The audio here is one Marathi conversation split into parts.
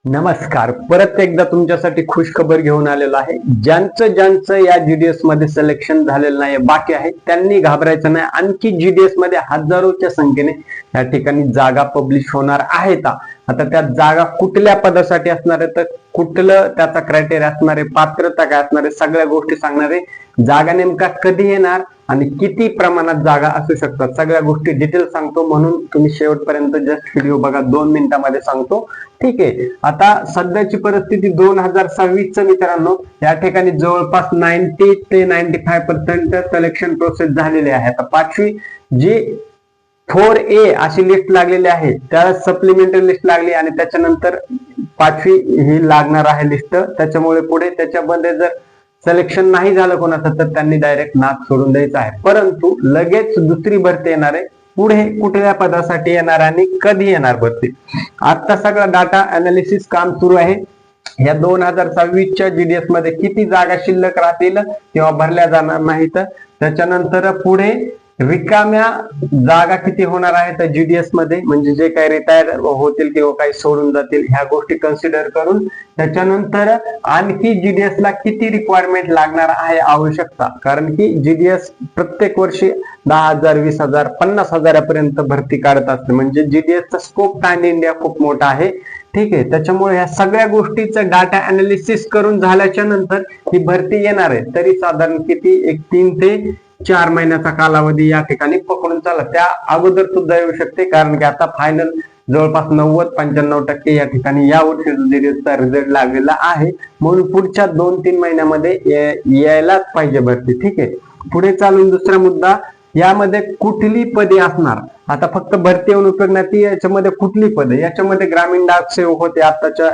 नमस्कार. परत एकदा तुमच्यासाठी खुश खबर घेऊन आलेलो आहे. ज्यांचं या जीडीएस मध्ये सिलेक्शन झालेलं नाही, बाकी आहे, त्यांनी घाबरायचं नाही. आणखी जीडीएस मध्ये हजारोच्या संख्येने या ठिकाणी जागा पब्लिश होणार आहेत. आता त्या जागा कुठल्या पदासाठी असणार आहे, तर कुठलं त्याचा क्रायटेरिया असणार आहे, पात्रता काय असणार आहे, सगळ्या गोष्टी सांगणार आहे. जागा नेमका कधी येणार आणि किती प्रमाणात जागा असू शकतात, सगळ्या गोष्टी डिटेल सांगतो. म्हणून तुम्ही शेवटपर्यंत जस्ट व्हिडिओ बघा, 2 मिनिटांमध्ये सांगतो. ठीक आहे. आता सध्याची परिस्थिती 2026 मित्रांनो, या ठिकाणी जवळपास 90 ते 95% सिलेक्शन प्रोसेस झालेली आहे. आता 5वी जी 4A अशी लिस्ट लागलेली आहे, त्या सप्लिमेंटरी लिस्ट लागली आणि त्याच्यानंतर 5वी ही लागणार आहे लिस्ट. त्याच्यामुळे पुढे त्याच्यामध्ये जर सिलेक्शन नाही झालं कोणाचं, तर त्यांनी डायरेक्ट नाक सोडून द्यायचं आहे. परंतु लगेच दुसरी भरती येणार आहे. पुढे कुठल्या पदासाठी येणार आणि कधी येणार भरती, आता सगळं डाटा अनालिसिस काम सुरू आहे. या 2026च्या जीडीएस मध्ये किती जागा शिल्लक राहतील किंवा भरल्या जाणार नाहीत, त्याच्यानंतर पुढे रिकाम्या जागा किती होणार आहेत जीडीएस मध्ये, म्हणजे जे काही रिटायर होतील किंवा काही सोडून जातील, ह्या गोष्टी कन्सिडर करून त्याच्यानंतर आणखी जीडीएस ला किती रिक्वायरमेंट लागणार आहे आवश्यकता. कारण की जीडीएस प्रत्येक वर्षी 10,000, 20,000, 50,000 पर्यंत भरती काढत असते. म्हणजे जीडीएसचा स्कोप पॅन इंडिया खूप मोठा आहे. ठीक आहे. त्याच्यामुळे ह्या सगळ्या गोष्टीचं डाटा अनालिसिस करून झाल्याच्या नंतर ही भरती येणार आहे. तरी साधारण किती, एक 3 ते 4 महिन्याचा कालावधी या ठिकाणी पकडून चाला. त्या अगोदर सुद्धा येऊ शकते, कारण की आता फायनल जवळपास 90-95% या ठिकाणी या वर्षी जीडीएसचा रिझल्ट लागलेला आहे. म्हणून पुढच्या 2-3 महिन्यामध्ये यायलाच पाहिजे भरती. ठीक आहे. पुढे चालून दुसरा मुद्दा, यामध्ये कुठली पदे असणार. आता फक्त भरती येऊन उपयोग नाही, याच्यामध्ये कुठली पदे, याच्यामध्ये ग्रामीण डाक सेवक होते आताच्या,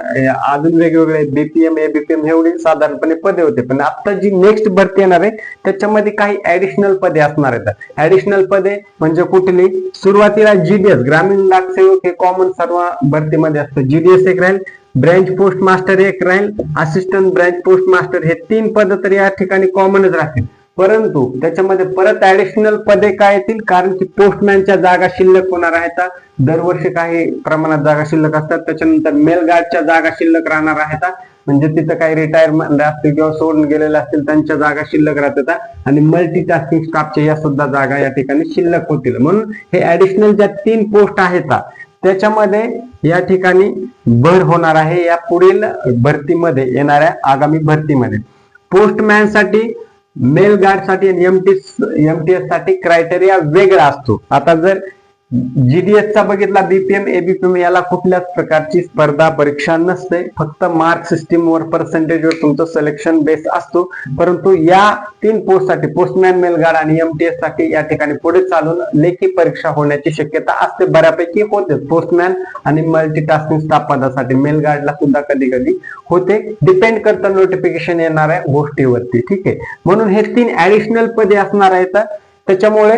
अजून वेगवेगळे बीपीएम, एबीपीएम एवढी साधारणपणे पदे होते. पण आता जी नेक्स्ट भरती येणार आहे त्याच्यामध्ये काही ऍडिशनल पदे असणार आहेत. ऍडिशनल पदे म्हणजे कुठली, सुरुवातीला जीडीएस ग्रामीण डाक सेवक हे कॉमन सर्व भरतीमध्ये असतं. जीडीएस एक राहील, ब्रँच पोस्ट मास्टर एक राहील, असिस्टंट ब्रँच पोस्ट मास्टर, हे 3 पद तर या ठिकाणी कॉमनच राहतील. परंतु त्याच्यामध्ये परत ऍडिशनल पदे काय येतील, कारण की पोस्टमॅनच्या जागा शिल्लक होणार आहेत. दरवर्षी काही प्रमाणात जागा शिल्लक असतात. त्याच्यानंतर मेल गार्डच्या जागा शिल्लक राहणार आहेत, म्हणजे तिथं काही रिटायरमेंट असतील किंवा सोडून गेलेले असतील त्यांच्या जागा शिल्लक राहतात. आणि मल्टीटास्किंग स्टाफच्या या सुद्धा जागा या ठिकाणी शिल्लक होतील. म्हणून हे ऍडिशनल ज्या 3 पोस्ट आहेत त्याच्यामध्ये या ठिकाणी भर होणार आहे या पुढील भरतीमध्ये, येणाऱ्या आगामी भरतीमध्ये. पोस्टमॅन साठी, मेल गार्ड साठी आणि एमटीएस साठी क्रायटेरिया वेगळा असतो. आता जर जीडीएस चा बघितला, बीपीएम, एबीपीएम याला कुठल्याच प्रकारची स्पर्धा परीक्षा नसते. फक्त मार्क सिस्टीम वर, पर्सेंटेज वर तुमचं सिलेक्शन बेस असतो. परंतु या 3 पोस्ट साठी, पोस्टमॅन, मेल गार्ड आणि एमटीएस साठी या ठिकाणी पुढे चालून लेखी परीक्षा होण्याची शक्यता असते, बऱ्यापैकी होते. पोस्टमॅन आणि मल्टीटास्किंग स्टाफ पदासाठी, मेल गार्डला सुद्धा कधी कधी होते. डिपेंड करतं नोटिफिकेशन येणाऱ्या गोष्टीवरती. ठीक आहे. म्हणून हे 3 ऍडिशनल पदे असणार आहेत. त्याच्यामुळे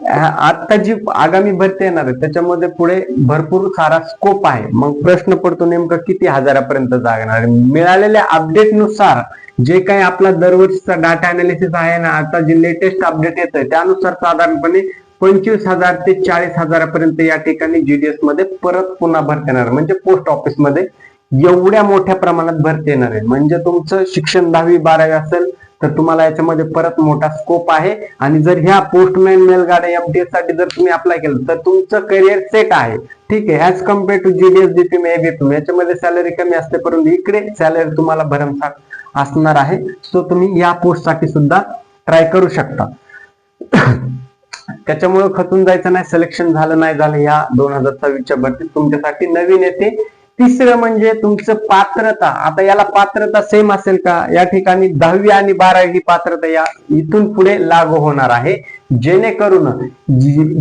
आता जी आगामी भरती येणार आहे त्याच्यामध्ये पुढे भरपूर सारा स्कोप आहे. मग प्रश्न पडतो नेमकं किती हजारापर्यंत जागणार. मिळालेल्या अपडेट नुसार जे काही आपला दरवर्षीचा डाटा अनालिसिस आहे ना, आता जे लेटेस्ट अपडेट येत आहे त्यानुसार साधारणपणे 25,000 ते 40,000 पर्यंत या ठिकाणी जीडीएस मध्ये परत पुन्हा भरती येणार. म्हणजे पोस्ट ऑफिस मध्ये एवढ्या मोठ्या प्रमाणात भरती येणार आहे. म्हणजे तुमचं शिक्षण 10वी 12वी असेल तर तुम्हाला याच्यामध्ये परत मोठा स्कोप आहे. आणि जर ह्या पोस्टमॅन, मेल गार्ड, एमटीएस साठी जर तुम्ही अप्लाय केलं तर तुमचं करिअर सेट आहे. ठीक आहे. As compared to GDS, BPM, ABPM याच्यामध्ये सॅलरी कमी असते, परंतु इकडे सॅलरी तुम्हाला भरमसाठ असणार आहे. सो तुम्ही या पोस्ट साठी सुद्धा ट्राय करू शकता. त्याच्यामुळे खचून जायचं नाही. सिलेक्शन झालं नाही झालं, या 2026च्या भरतीत तुमच्यासाठी नवीन येते. तिसरं म्हणजे तुमचं पात्रता. आता याला पात्रता सेम असेल का, या ठिकाणी 10वी आणि 12वी ही पात्रता या इथून पुढे लागू होणार आहे. जेणेकरून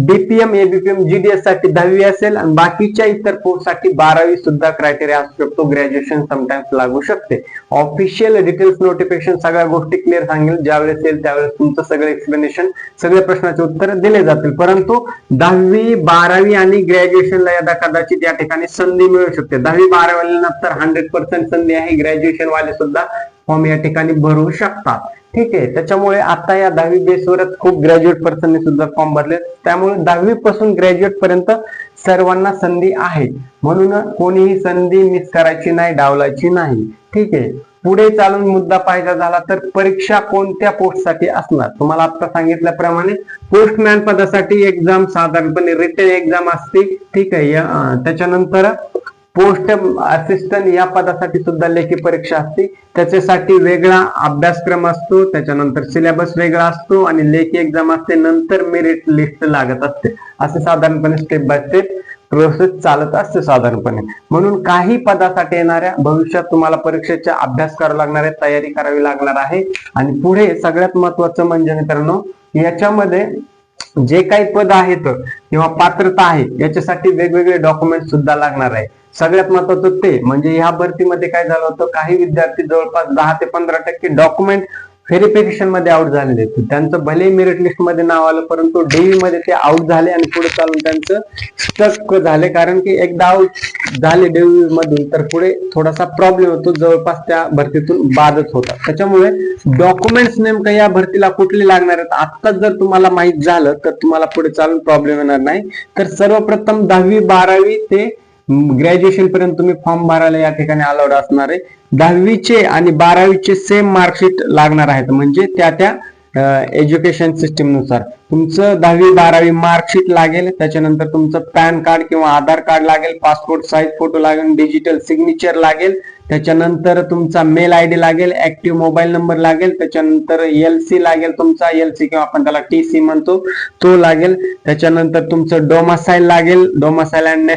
बीपीएम, एबीपीएम, जीडीएस साठी 10वी असेल आणि बाकीच्या इतर पोस्ट साठी 12वी सुद्धा क्रायटेरिया असू शकतो. ग्रॅज्युएशन समटाइम्स लागू शकते. ऑफिशियल डिटेल्स नोटिफिकेशन सगळ्या गोष्टी क्लिअर सांगेल. ज्यावेळेस येईल त्यावेळेस तुमचं सगळं एक्सप्लेनेशन, सगळ्या प्रश्नाचे उत्तर दिले जातील. परंतु 10वी 12वी आणि ग्रॅज्युएशनला यदा कदाचित या ठिकाणी संधी मिळू शकते. 10वी 12वी नंतर 100% संधी आहे. ग्रॅज्युएशन वाले सुद्धा फॉर्म या ठिकाणी भरू शकतात. ठीक आहे. त्याच्यामुळे आता या 10वी बेसवरच खूप ग्रॅज्युएट पर्सनने सुद्धा फॉर्म भरले. त्यामुळे 10वी पासून ग्रॅज्युएट पर्यंत सर्वांना संधी आहे, म्हणून कोणीही संधी मिस करायची नाही, डावलायची नाही. ठीक आहे. पुढे चालून मुद्दा पाहायचा झाला तर परीक्षा कोणत्या पोस्टसाठी असणार. तुम्हाला आता सांगितल्याप्रमाणे पोस्टमॅन पदासाठी एक्झाम साधारणपणे रिटन एक्झाम असते. ठीक आहे. त्याच्यानंतर पोस्ट असिस्टंट या पदासाठी सुद्धा लेखी परीक्षा असते. त्याच्यासाठी वेगळा अभ्यासक्रम असतो, त्याच्यानंतर सिलेबस वेगळा असतो आणि लेखी एक्झाम असते, नंतर मेरिट लिस्ट लागत असते. असे साधारणपणे स्टेप बाय स्टेप प्रोसेस चालत असते साधारणपणे. म्हणून काही पदासाठी येणाऱ्या भविष्यात तुम्हाला परीक्षेचा अभ्यास करावा लागणार आहे, तयारी करावी लागणार आहे. आणि पुढे सगळ्यात महत्वाचं म्हणजे मित्रांनो, याच्यामध्ये जे काही पद आहेत किंवा पात्रता आहे याच्यासाठी वेगवेगळे डॉक्युमेंट सुद्धा लागणार आहे. सगळ्यात महत्वाचं ते म्हणजे ह्या भरतीमध्ये काय झालं होतं, काही विद्यार्थी जवळपास 10 ते 15% डॉक्युमेंट व्हेरिफिकेशन मध्ये आउट झालेले. त्यांचं भले मेरिट लिस्ट मध्ये नाव आलं, परंतु डीव्ही मध्ये ते आउट झाले आणि पुढे चालून त्यांचं स्टक झाले. कारण की एकदा आउट झाले डीव्ही मधून तर पुढे थोडासा प्रॉब्लेम होतो, जवळपास त्या भरतीतून बादच होता. त्याच्यामुळे डॉक्युमेंट्स नेमकं या भरतीला कुठले लागणार आहेत आत्ताच जर तुम्हाला माहित झालं तर तुम्हाला पुढे चालून प्रॉब्लेम येणार नाही. तर सर्वप्रथम 10वी 12वी ते ग्रॅज्युएशन पर्यंत तुम्ही फॉर्म भरायला या ठिकाणी अलाउड असणार आहे. 10वीचे आणि 12वीचे सेम मार्कशीट लागणार आहेत. म्हणजे त्या एज्युकेशन सिस्टीम नुसार तुमचं 10वी 12वी मार्कशीट लागेल. त्याच्यानंतर तुमचं पॅन कार्ड किंवा आधार कार्ड लागेल, पासपोर्ट साईज फोटो लागेल, डिजिटल सिग्नेचर लागेल. त्याच्यानंतर तुमचा मेल आयडी लागेल, ऍक्टिव्ह मोबाईल नंबर लागेल. त्याच्यानंतर LC लागेल, तुमचा LC किंवा आपण त्याला TC म्हणतो तो लागेल. त्याच्यानंतर तुमचं डोमासाईल लागेल, डोमासाईल अँड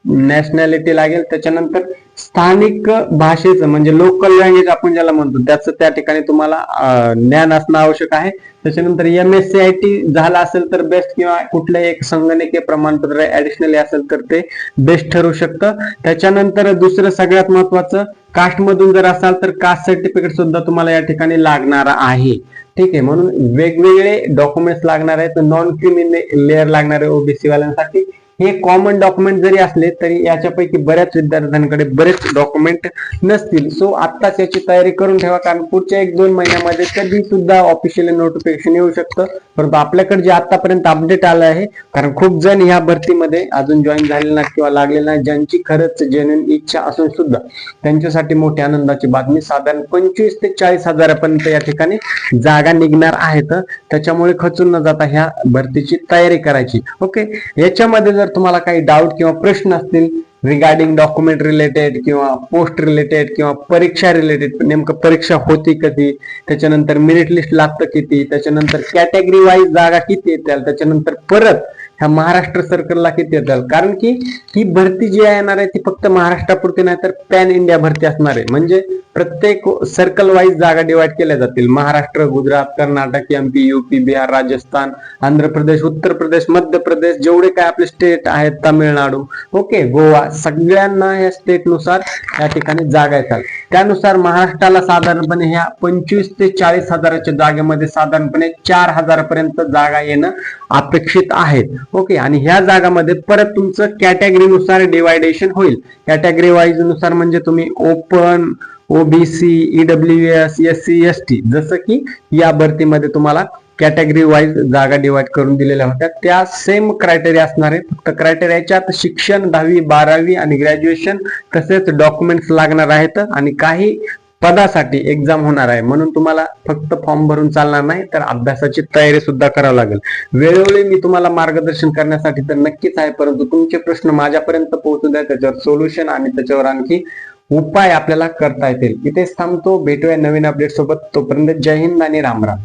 नॅशनॅलिटी लागेल. त्याच्यानंतर स्थानिक भाषेचं म्हणजे लोकल लँग्वेज आपण ज्याला म्हणतो त्याचं त्या ठिकाणी तुम्हाला ज्ञान असणं आवश्यक आहे. त्याच्यानंतर MSCIT झाला असेल तर बेस्ट, किंवा कुठलंही एक संगणकीय प्रमाणपत्र ऍडिशनली असेल तर ते बेस्ट ठरू शकतं. त्याच्यानंतर दुसरं सगळ्यात महत्वाचं, कास्ट मधून जर असाल तर कास्ट सर्टिफिकेट सुद्धा तुम्हाला या ठिकाणी लागणार आहे. ठीक आहे. म्हणून वेगवेगळे डॉक्युमेंट्स लागणार आहेत. नॉन क्रिमी लेअर लागणार आहे OBC वाल्यांसाठी. हे कॉमन डॉक्युमेंट जरी असले तरी याच्यापैकी बऱ्याच विद्यार्थ्यांकडे बरेच डॉक्युमेंट नसतील. सो आत्ताच याची तयारी करून ठेवा, कारण पुढच्या 1-2 महिन्यामध्ये कधी सुद्धा ऑफिशियली नोटिफिकेशन येऊ शकतं. परंतु आपल्याकडे जे आतापर्यंत अपडेट आलं आहे, कारण खूप जण ह्या भरतीमध्ये अजून जॉईन झालेले नाही किंवा लागलेले नाही, ज्यांची खरंच जेन्युइन इच्छा असून सुद्धा त्यांच्यासाठी मोठी आनंदाची बातमी. साधारण 25 ते 40 हजारापर्यंत या ठिकाणी जागा निघणार आहेत. त्याच्यामुळे खचून न जाता ह्या भरतीची तयारी करायची. ओके. याच्यामध्ये जर तुम्हाला काही डाऊट किंवा प्रश्न असतील रिगार्डिंग डॉक्युमेंट रिलेटेड किंवा पोस्ट रिलेटेड किंवा परीक्षा रिलेटेड, नेमकं परीक्षा होती कधी, त्याच्यानंतर मेरिट लिस्ट लागतं किती, त्याच्यानंतर कॅटेगरी वाईज जागा किती येतील, त्याच्यानंतर परत ह्या महाराष्ट्र सर्कलला किती येतील, कारण की ही भरती जी येणार आहे ती फक्त महाराष्ट्रापुरती नाही तर पॅन इंडिया भरती असणार आहे. म्हणजे प्रत्येक सर्कल वाईज जागा डिवाइड केल्या जातील. महाराष्ट्र, गुजरात, कर्नाटक, MP, UP, बिहार, राजस्थान, आंध्र प्रदेश, उत्तर प्रदेश, मध्य प्रदेश, जेवढे काय आपले स्टेट आहेत, तामिळनाडू, ओके, गोवा, सगळ्यांना या स्टेट नुसार या ठिकाणी जागा येतात. त्यानुसार महाराष्ट्राला साधारणपणे ह्या 25 ते 40 हजाराच्या जागेमध्ये साधारणपणे 4000 पर्यंत जागा येणं अपेक्षित आहेत. ओके. आणि ह्या जागामध्ये परत तुमचं कॅटेगरीनुसार डिवायडेशन होईल. कॅटेगरी वाईज नुसार म्हणजे तुम्ही open, OBC, EWS, SC, ST, जसं की या भरतीमध्ये तुम्हाला कॅटेगरी वाईज जागा डिवाइड करून दिलेल्या होत्या त्या सेम क्रायटेरिया असणार आहे. फक्त क्रायटेरियाच्यात शिक्षण 10वी 12वी आणि ग्रॅज्युएशन तसेच डॉक्युमेंट्स लागणार आहेत आणि काही पदासाठी एक्झाम होणार आहे. म्हणून तुम्हाला फक्त फॉर्म भरून चालणार नाही तर अभ्यासाची तयारी सुद्धा करावी लागेल. वेळोवेळी मी तुम्हाला मार्गदर्शन करण्यासाठी तर नक्कीच आहे, परंतु तुमचे प्रश्न माझ्यापर्यंत पोहोचू द्या, त्याच्यावर सोल्युशन आणि त्याच्यावर आणखी उपाय आपल्याला करता येतील. इथेच थांबतो. भेटूया नवीन अपडेट सोबत. तोपर्यंत जय हिंद आणि राम राम.